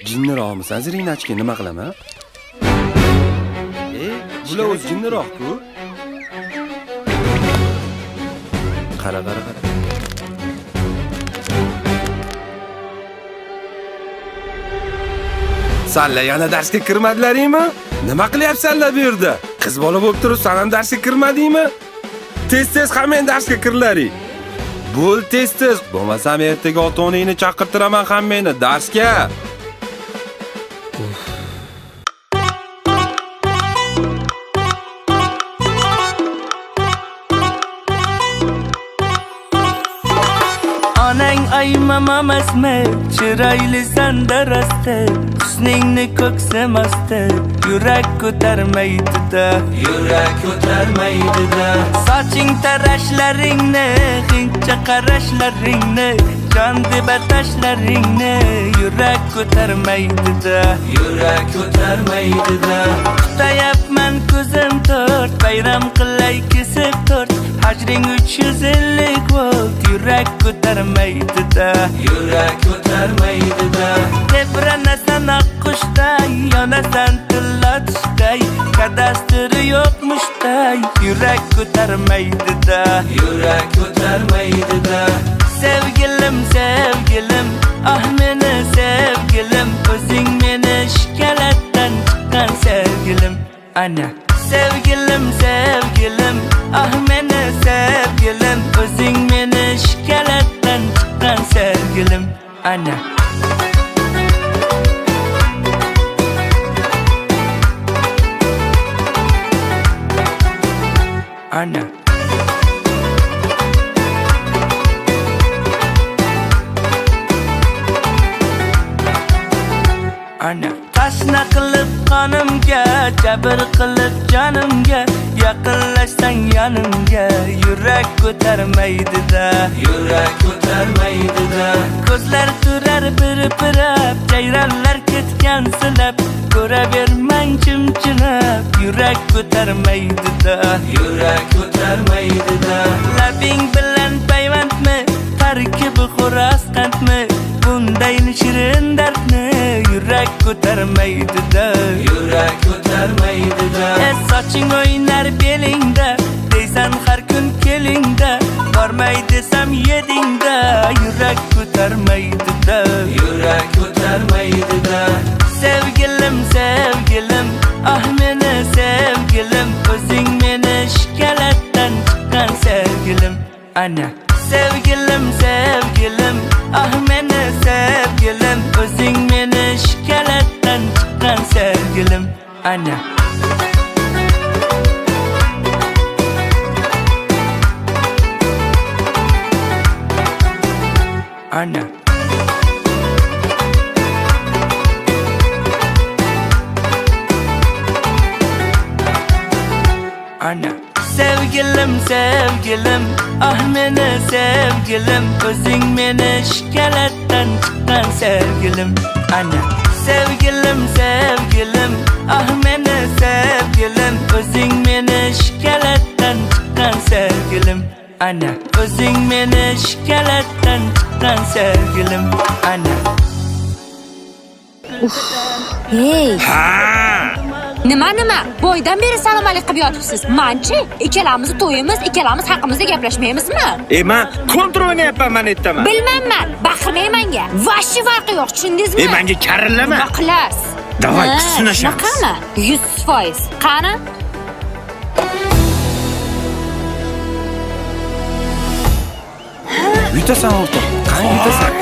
Jinniroqmisan, Zirinachka, nima qilaman? Bular o'z jinniroq-ku. Qara. Sanlar yana darsga kirmadilaringmi? Nima qilyapsanlar bu yerda? Qiz bola bo'lib turib, sen ham darsga kirmadingmi? Tez hamma darsga kirlaring. Bo'l tez. Bo'lmasam ertaga ota-onangni chaqirtiraman hammangni darsga. Onang aymamasmi, chiroyli sanda rosti, husningni ko'ksimasti, yurak ko'tarmaydi-da. Soching tarashlaringni, g'ingcha qarashlaringni, jon deb atashlaringni, yurak ko'tarmaydi-da. Kutayapman ko'zim to'rt, bayram qilay kesib to'rt, hajring 350 volt, yurak ko'tarmaydi-da. Tebranasan oqqushday, yonasan tillatishday, kadastri yo'qmushday, yurak ko'tarmaydi-da. Sevgilim, ah meni sevgilim, o'zing meni shikalatdan chiqqan sevgilim. Ana sevgilim, ah meni sevgilim, o'zing meni shikalatdan chiqqan sevgilim. Ana tashna qilib qonimga, jabr qilib jonimga, yaqinlashsang yonimga, yurak ko'tarmaydi-da. Ko'zlar turar pirpirab, jayronlar ketgan silab, ko'ravermang chimchilab, yurak ko'tarmaydi-da. Labing bilan payvandmi, tarkibi xo'roz qandmi, bunday shirin dardni yurak ko'tarmaydi-da. Soching o'ynar belingda, deysan har kun kelingda, bormay desam yedingda, yurak ko'tarmaydi-da. Sevgilim, ah meni sevgilim, o'zing meni shikalatdan chiqqan sevgilim. Ana sevgilim, ah meni sevgilim, o'zing meni shikalatdan chiqqan sevgilim. Ana sevgilim, ah meni sevgilim, o'zing meni shikalatdan chiqqan sevgilim. Ana sevgilim, ah meni sevgilim, o'zing meni shikalatdan chiqqan sevgilim. Ana o'zing meni shikalatdan chiqqan sevgilim. Ana Hey. Nima? Boydan beri salom alaykum qilib yotibsiz. Manchi, ikkalamiz to'yimiz, ikkalamiz haqimizda gaplashmaymizmi? Men kontrol o'ynayapman, men aytaman. Bilmayman, baqirmang menga. Vashi farqi yo'q, tushundingizmi? Menga karillama. Nima qilasiz? Davay, sinashamiz. Qani? 100%. Qani? Yutasan o'rtoq. Qani yutasan?